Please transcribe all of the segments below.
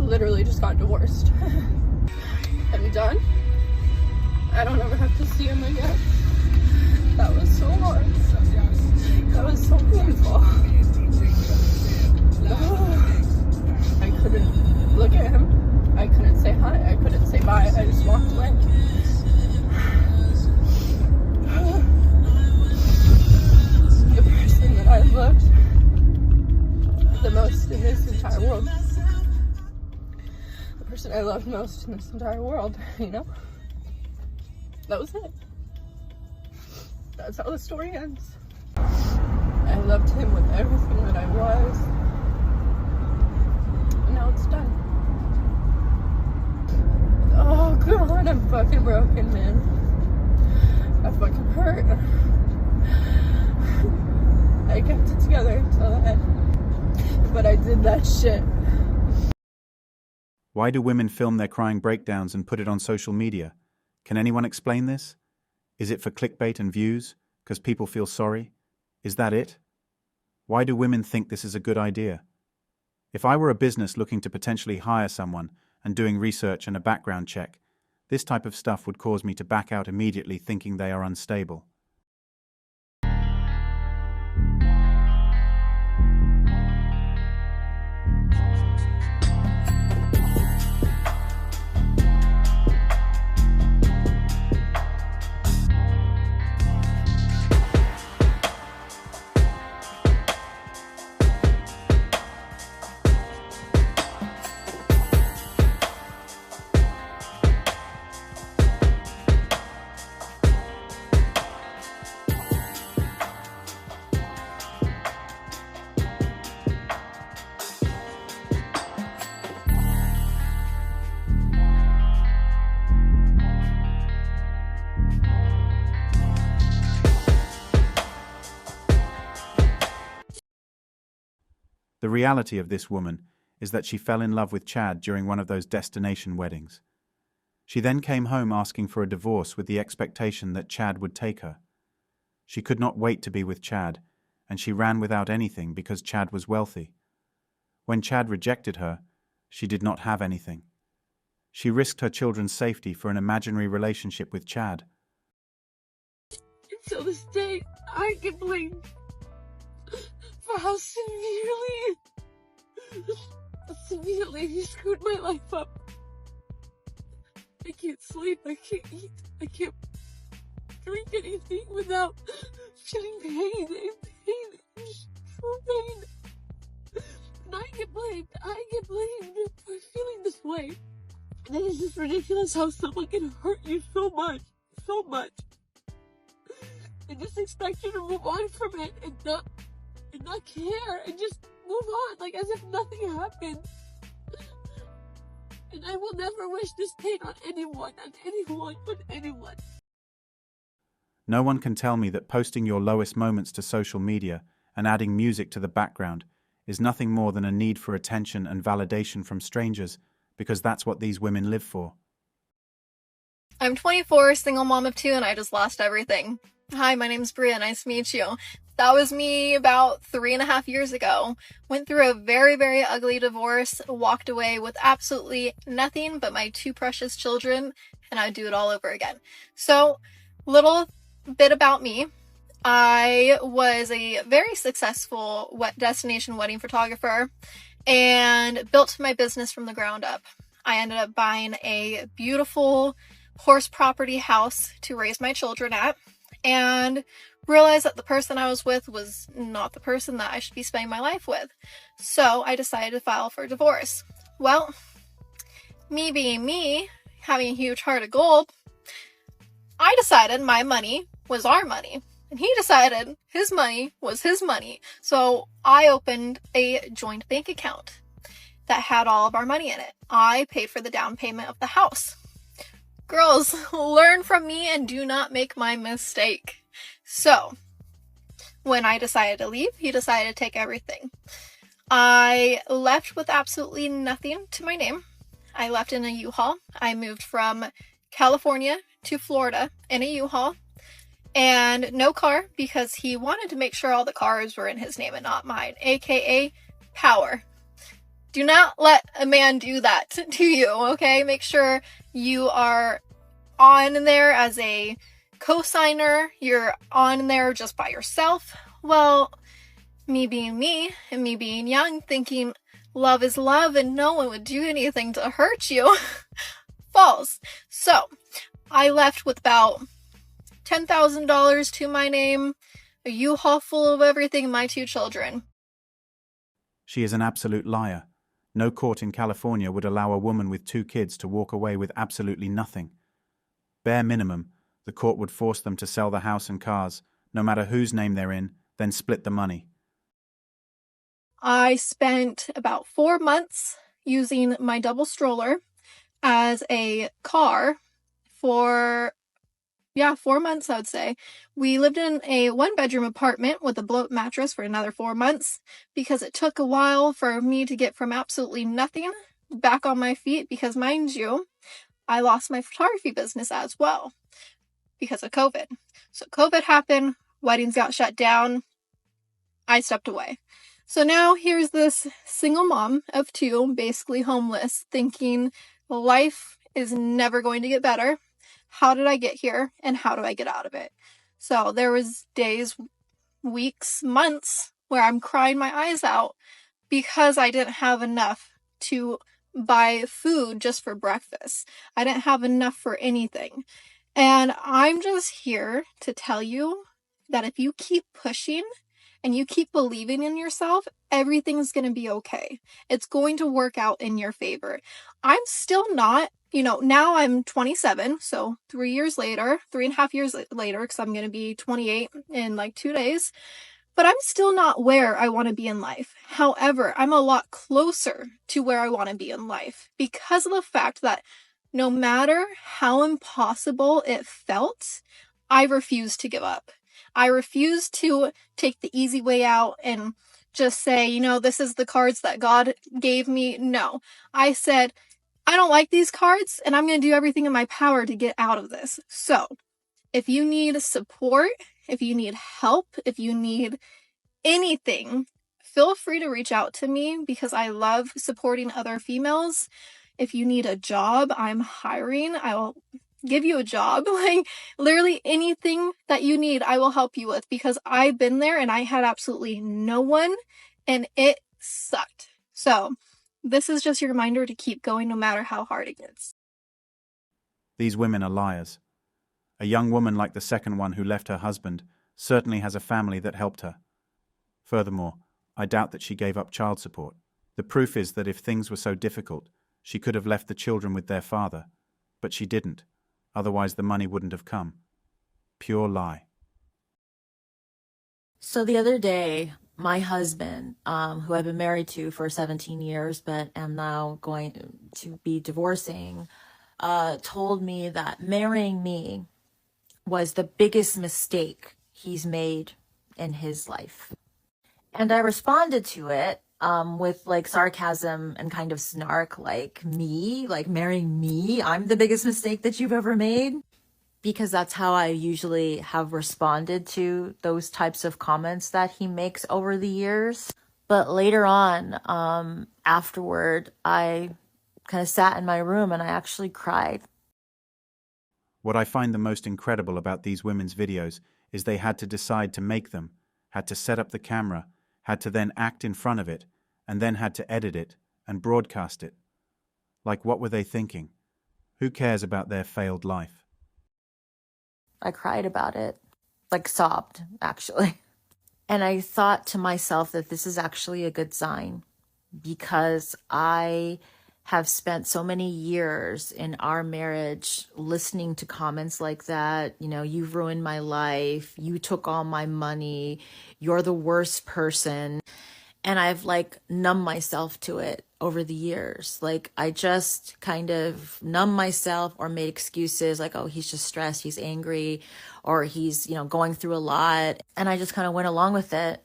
literally just got divorced. I'm done. I don't ever have to see him again. That was so hard. That was so painful. I couldn't look at him. I couldn't say hi. I couldn't say bye. I just walked away. The person that I loved the most in this entire world. The person I loved most in this entire world, you know? That was it. That's how the story ends. I loved him with everything that I was. And now it's done. Oh God, I'm fucking broken, man. I fucking hurt. I kept it together until the end. But I did that shit. Why do women film their crying breakdowns and put it on social media? Can anyone explain this? Is it for clickbait and views? Because people feel sorry? Is that it? Why do women think this is a good idea? If I were a business looking to potentially hire someone and doing research and a background check, this type of stuff would cause me to back out immediately thinking they are unstable. The reality of this woman is that she fell in love with Chad during one of those destination weddings. She then came home asking for a divorce with the expectation that Chad would take her. She could not wait to be with Chad, and she ran without anything because Chad was wealthy. When Chad rejected her, she did not have anything. She risked her children's safety for an imaginary relationship with Chad. Until this day, I get blamed for how severely he screwed my life up. I can't sleep, I can't eat, I can't drink anything without feeling pain and pain, true pain. And I get blamed for feeling this way. And it is just ridiculous how someone can hurt you so much, and just expect you to move on from it and not care and just move on like as if nothing happened. And I will never wish this pain on anyone. No one can tell me that posting your lowest moments to social media and adding music to the background is nothing more than a need for attention and validation from strangers, because that's what these women live for. I'm 24, single mom of 2, and I just lost everything. Hi, my name's Bria, nice to meet you. That was me about 3.5 years ago. Went through a very, very ugly divorce, walked away with absolutely nothing but my 2 precious children, and I'd do it all over again. So, little bit about me. I was a very successful destination wedding photographer and built my business from the ground up. I ended up buying a beautiful horse property house to raise my children at, and realized that the person I was with was not the person that I should be spending my life with. So I decided to file for divorce. Well, me being me, having a huge heart of gold, I decided my money was our money. And he decided his money was his money. So I opened a joint bank account that had all of our money in it. I paid for the down payment of the house. Girls, learn from me and do not make my mistake. So, when I decided to leave, he decided to take everything. I left with absolutely nothing to my name. I left in a U-Haul. I moved from California to Florida in a U-Haul. And no car, because he wanted to make sure all the cars were in his name and not mine, aka power. Do not let a man do that to you, okay? Make sure you are on there as a co-signer. You're on there just by yourself. Well, me being me and me being young, thinking love is love and no one would do anything to hurt you. False. So I left with about $10,000 to my name, a U-Haul full of everything, and my 2 children. She is an absolute liar. No court in California would allow a woman with 2 kids to walk away with absolutely nothing. Bare minimum, the court would force them to sell the house and cars, no matter whose name they're in, then split the money. I spent about 4 months using my double stroller as a car for 4 months, I would say. We lived in a 1-bedroom apartment with a blow-up mattress for another 4 months because it took a while for me to get from absolutely nothing back on my feet because, mind you, I lost my photography business as well because of COVID. So COVID happened, weddings got shut down, I stepped away. So now here's this single mom of 2, basically homeless, thinking life is never going to get better. How did I get here and how do I get out of it? So there was days, weeks, months where I'm crying my eyes out because I didn't have enough to buy food just for breakfast. I didn't have enough for anything. And I'm just here to tell you that if you keep pushing and you keep believing in yourself, everything's going to be okay. It's going to work out in your favor. I'm still not, now I'm 27, so 3.5 years later, because I'm going to be 28 in like 2 days, but I'm still not where I want to be in life. However, I'm a lot closer to where I want to be in life because of the fact that no matter how impossible it felt, I refused to give up. I refused to take the easy way out and just say, this is the cards that God gave me. No, I said, I don't like these cards and I'm going to do everything in my power to get out of this. So if you need support, if you need help, if you need anything, feel free to reach out to me because I love supporting other females. If you need a job, I'm hiring. I will give you a job. Like literally anything that you need, I will help you with because I've been there and I had absolutely no one and it sucked. So this is just your reminder to keep going no matter how hard it gets. These women are liars. A young woman like the second one who left her husband certainly has a family that helped her. Furthermore, I doubt that she gave up child support. The proof is that if things were so difficult, she could have left the children with their father, but she didn't. Otherwise, the money wouldn't have come. Pure lie. So the other day, my husband, who I've been married to for 17 years, but am now going to be divorcing, told me that marrying me was the biggest mistake he's made in his life. And I responded to it with like sarcasm and kind of snark, like marrying me, I'm the biggest mistake that you've ever made. Because that's how I usually have responded to those types of comments that he makes over the years. But later on, afterward, I kind of sat in my room and I actually cried. What I find the most incredible about these women's videos is they had to decide to make them, had to set up the camera, had to then act in front of it, and then had to edit it and broadcast it. Like, what were they thinking? Who cares about their failed life? I cried about it, like sobbed, actually. And I thought to myself that this is actually a good sign because I have spent so many years in our marriage listening to comments like that. You've ruined my life. You took all my money. You're the worst person. And I've numbed myself to it over the years. I just kind of numbed myself or made excuses like, oh, he's just stressed, he's angry, or he's, going through a lot. And I just kind of went along with it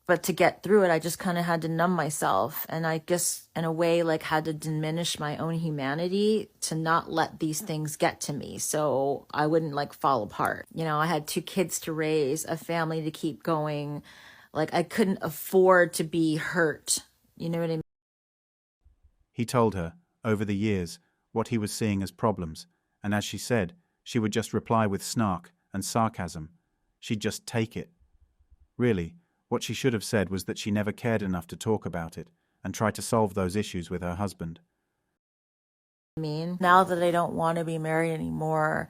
but to get through it, I just kind of had to numb myself. And I guess in a way, had to diminish my own humanity to not let these things get to me. So I wouldn't fall apart. I had 2 kids to raise, a family to keep going. I couldn't afford to be hurt. You know what I mean? He told her, over the years, what he was seeing as problems, and as she said, she would just reply with snark and sarcasm. She'd just take it. Really, what she should have said was that she never cared enough to talk about it and try to solve those issues with her husband. Now that I don't want to be married anymore,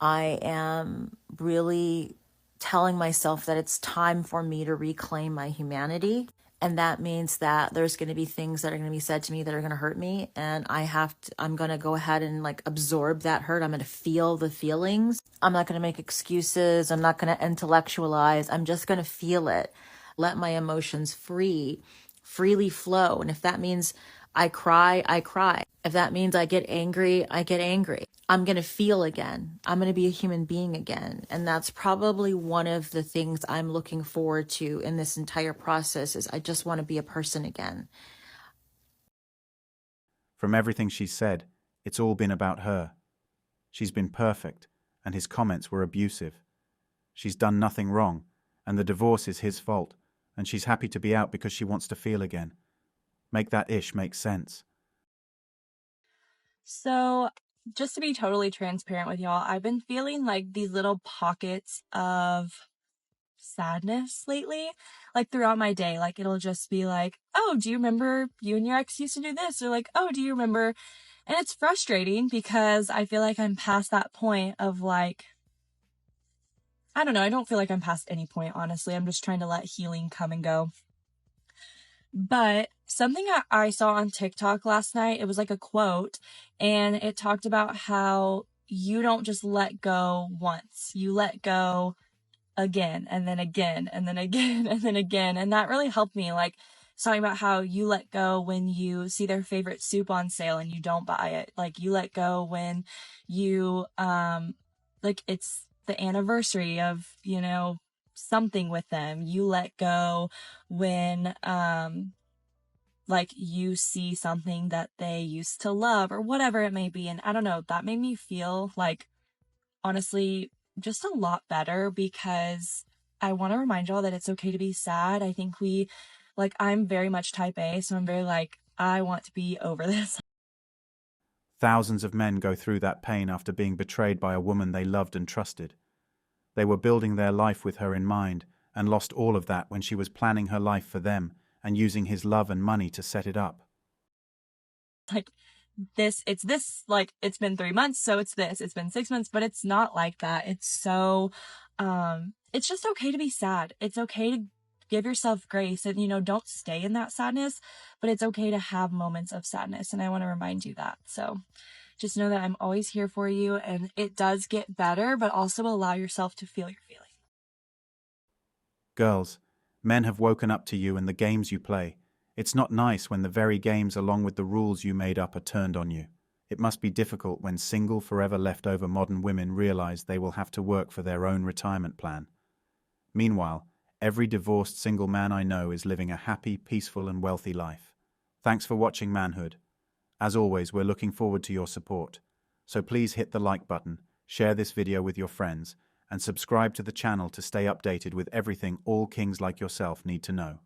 I am really telling myself that it's time for me to reclaim my humanity. And that means that there's going to be things that are going to be said to me that are going to hurt me. And I'm going to go ahead and absorb that hurt. I'm going to feel the feelings. I'm not going to make excuses. I'm not going to intellectualize. I'm just going to feel it. Let my emotions freely flow. And if that means I cry, I cry. If that means I get angry, I get angry. I'm going to feel again. I'm going to be a human being again. And that's probably one of the things I'm looking forward to in this entire process is I just want to be a person again. From everything she said, it's all been about her. She's been perfect, and his comments were abusive. She's done nothing wrong, and the divorce is his fault, and she's happy to be out because she wants to feel again. Make that ish make sense. So, just to be totally transparent with y'all, I've been feeling like these little pockets of sadness lately, like throughout my day. Like, it'll just be like, oh, do you remember you and your ex used to do this? Or like, oh, do you remember? And it's frustrating because I feel like I'm past that point of like, I don't know. I don't feel like I'm past any point, honestly. I'm just trying to let healing come and go. But something I saw on TikTok last night, it was like a quote, and it talked about how you don't just let go once. You let go again, and then again, and then again, and then again. And that really helped me. Like, it's talking about how you let go when you see their favorite soup on sale and you don't buy it. Like, you let go when you, like, it's the anniversary of, something with them. You let go when, like you see something that they used to love or whatever it may be. And I don't know, that made me feel like, honestly, just a lot better because I want to remind y'all that it's okay to be sad. I think I'm very much type A, so I'm very I want to be over this. Thousands of men go through that pain after being betrayed by a woman they loved and trusted. They were building their life with her in mind and lost all of that when she was planning her life for them and using his love and money to set it up. It's been 3 months, so it's this. It's been 6 months, but it's not like that. It's so, it's just okay to be sad. It's okay to give yourself grace and, don't stay in that sadness, but it's okay to have moments of sadness. And I want to remind you that. So just know that I'm always here for you, and it does get better, but also allow yourself to feel your feelings. Girls, men have woken up to you and the games you play. It's not nice when the very games along with the rules you made up are turned on you. It must be difficult when single, forever leftover modern women realize they will have to work for their own retirement plan. Meanwhile, every divorced single man I know is living a happy, peaceful and wealthy life. Thanks for watching Manhood. As always, we're looking forward to your support. So please hit the like button, share this video with your friends, and subscribe to the channel to stay updated with everything all kings like yourself need to know.